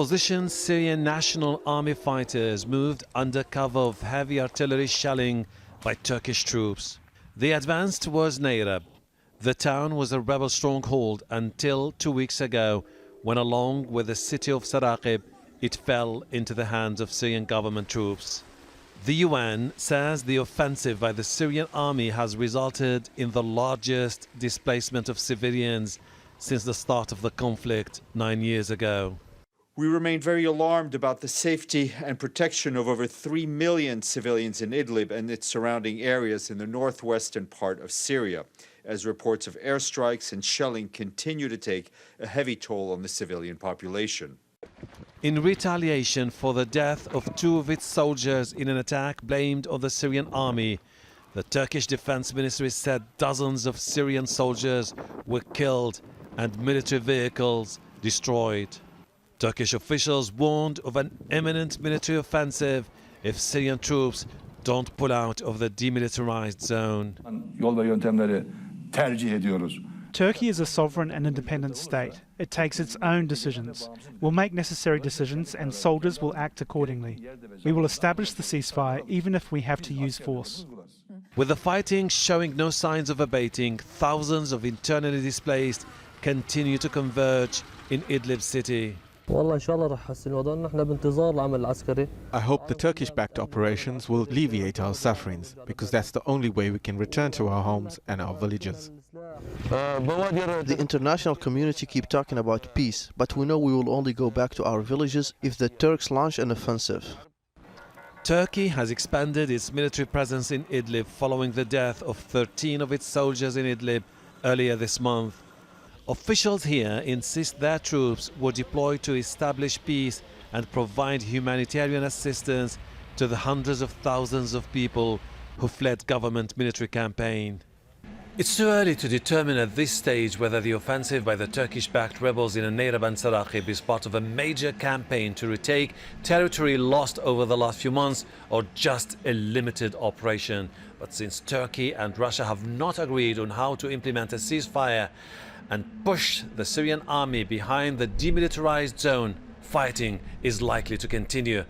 Opposition Syrian National Army fighters moved under cover of heavy artillery shelling by Turkish troops. They advanced towards Nareb. The town was a rebel stronghold until 2 weeks ago, when along with the city of Saraqeb, it fell into the hands of Syrian government troops. The UN says the offensive by the Syrian army has resulted in the largest displacement of civilians since the start of the conflict 9 years ago. We remain very alarmed about the safety and protection of over 3 million civilians in Idlib and its surrounding areas in the northwestern part of Syria, as reports of airstrikes and shelling continue to take a heavy toll on the civilian population. In retaliation for the death of 2 of its soldiers in an attack blamed on the Syrian army, the Turkish Defense Ministry said dozens of Syrian soldiers were killed and military vehicles destroyed. Turkish officials warned of an imminent military offensive if Syrian troops don't pull out of the demilitarized zone. Turkey is a sovereign and independent state. It takes its own decisions. We'll make necessary decisions and soldiers will act accordingly. We will establish the ceasefire even if we have to use force. With the fighting showing no signs of abating, thousands of internally displaced continue to converge in Idlib city. I hope the Turkish-backed operations will alleviate our sufferings, because that's the only way we can return to our homes and our villages. The international community keep talking about peace, but we know we will only go back to our villages if the Turks launch an offensive. Turkey has expanded its military presence in Idlib following the death of 13 of its soldiers in Idlib earlier this month. Officials here insist their troops were deployed to establish peace and provide humanitarian assistance to the hundreds of thousands of people who fled government military campaign. It's too early to determine at this stage whether the offensive by the Turkish-backed rebels in Nareb and Saraqeb is part of a major campaign to retake territory lost over the last few months or just a limited operation. But since Turkey and Russia have not agreed on how to implement a ceasefire and push the Syrian army behind the demilitarized zone, fighting is likely to continue.